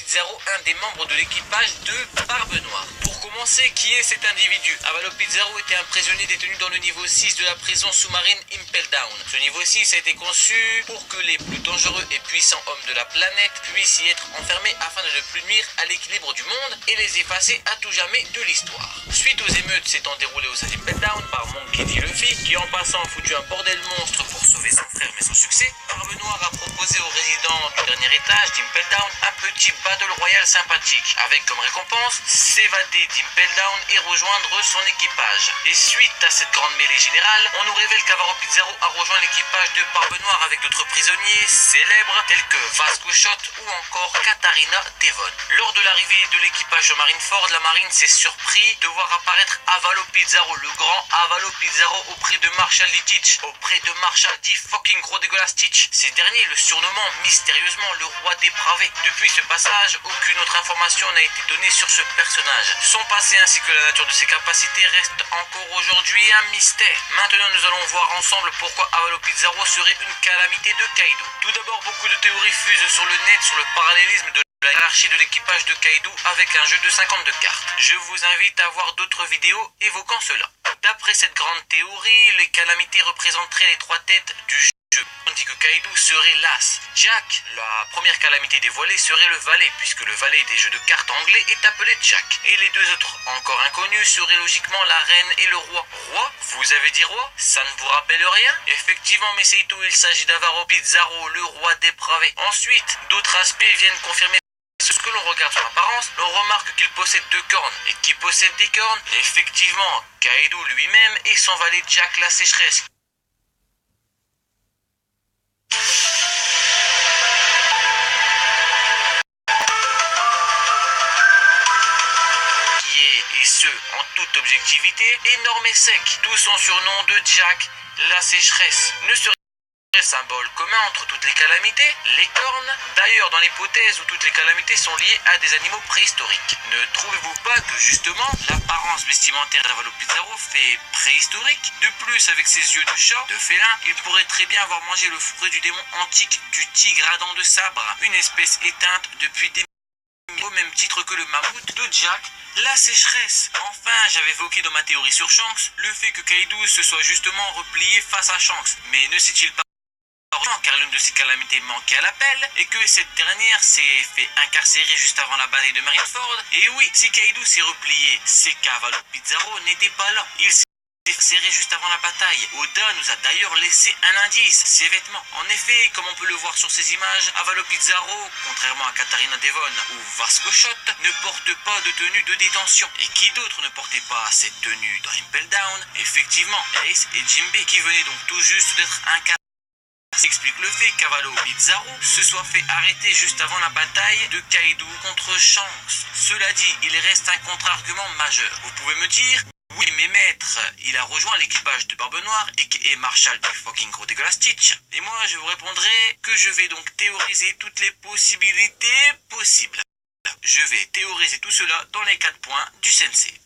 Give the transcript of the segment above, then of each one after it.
Pizarro, un des membres de l'équipage de Barbe Noire. Pour commencer, qui est cet individu? Avaloppizarro était un prisonnier détenu dans le niveau 6 de la prison sous-marine Impel Down. Ce niveau 6 a été conçu pour que les plus dangereux et puissants hommes de la planète puissent y être enfermés afin de ne plus nuire à l'équilibre du monde et les effacer à tout jamais de l'histoire. Suite aux émeutes s'étant déroulées au Impel Down par Monkey D. Luffy, qui en passant a foutu un bordel monstre pour sauver son frère mais sans succès, Barbe Noire a proposé aux résidents du dernier étage d'Impel Down un petit battle royal sympathique, avec comme récompense s'évader d'Impel Down et rejoindre son équipage. Et suite à cette grande mêlée générale, on nous révèle qu'Avaloppizarro a rejoint l'équipage de Barbe Noire avec d'autres prisonniers célèbres tels que Vasco Shot ou encore Katarina Devon. Lors de l'arrivée de l'équipage sur Marineford, la marine s'est surpris de voir apparaître Avaloppizarro, le grand Avaloppizarro, auprès de Marshal D. Teach, auprès de Marshal D. fucking gros dégueulasse Teach. Ces derniers le surnommant mystérieusement le roi dépravé. Depuis ce passage, aucune autre information n'a été donnée sur ce personnage. Son passé ainsi que la nature de ses capacités restent encore aujourd'hui un mystère. Maintenant, nous allons voir ensemble pourquoi Avaloppizarro serait une calamité de Kaido. Tout d'abord, beaucoup de théories fusent sur le net sur le parallélisme de la hiérarchie de l'équipage de Kaido avec un jeu de 52 cartes. Je vous invite à voir d'autres vidéos évoquant cela. D'après cette grande théorie, les calamités représenteraient les trois têtes du jeu. On dit que Kaido serait l'as. Jack, la première calamité dévoilée, serait le valet, puisque le valet des jeux de cartes anglais est appelé Jack. Et les deux autres, encore inconnus, seraient logiquement la reine et le roi. Roi? Vous avez dit roi? Ça ne vous rappelle rien? Effectivement, mais c'est tout, il s'agit d'Avaloppizarro, le roi dépravé. Ensuite, d'autres aspects viennent confirmer ce que l'on regarde sur l'apparence, on remarque qu'il possède deux cornes. Et qui possède des cornes? Effectivement, Kaido lui-même et son valet Jack la sécheresse. Et ce, en toute objectivité, énorme et sec. Tout son surnom de Jack la sécheresse ne serait symbole commun entre toutes les calamités, les cornes. D'ailleurs, dans l'hypothèse où toutes les calamités sont liées à des animaux préhistoriques, ne trouvez-vous pas que justement l'apparence vestimentaire d'Avaloppizarro fait préhistorique? De plus, avec ses yeux de chat, de félin, il pourrait très bien avoir mangé le fruit du démon antique du tigre à dents de sabre, une espèce éteinte depuis des au même titre que le mammouth de Jack la sécheresse. Enfin, j'avais évoqué dans ma théorie sur Shanks le fait que Kaido se soit justement replié face à Shanks, mais ne s'est-il pas car l'une de ces calamités manquait à l'appel et que cette dernière s'est fait incarcérer juste avant la bataille de Marineford? Et oui, si Kaido s'est replié, c'est qu'Avaloppizarro n'était pas là. Il s'est serré juste avant la bataille. Oda nous a d'ailleurs laissé un indice, ses vêtements. En effet, comme on peut le voir sur ces images, Avaloppizarro, contrairement à Katarina Devon ou Vasco Shot, ne porte pas de tenue de détention. Et qui d'autre ne portait pas cette tenue dans Impel Down? Effectivement, Ace et Jinbe, qui venaient donc tout juste d'être incarcérés. S'explique le fait qu'Avaloppizarro se soit fait arrêter juste avant la bataille de Kaido contre Shanks. Cela dit, il reste un contre-argument majeur. Vous pouvez me dire, oui mais maître, il a rejoint l'équipage de Barbe Noire et Marshal du fucking gros dégueulasse Teach. Et moi je vous répondrai que je vais donc théoriser toutes les possibilités possibles. Je vais théoriser tout cela dans les 4 points du sensei.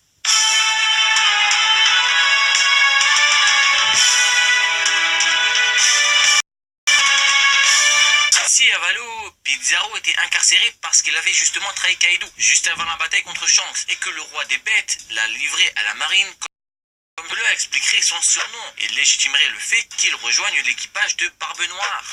Si Avaloppizarro était incarcéré parce qu'il avait justement trahi Kaido juste avant la bataille contre Shanks et que le roi des bêtes l'a livré à la marine, comme cela expliquerait son surnom et légitimerait le fait qu'il rejoigne l'équipage de Barbe Noire.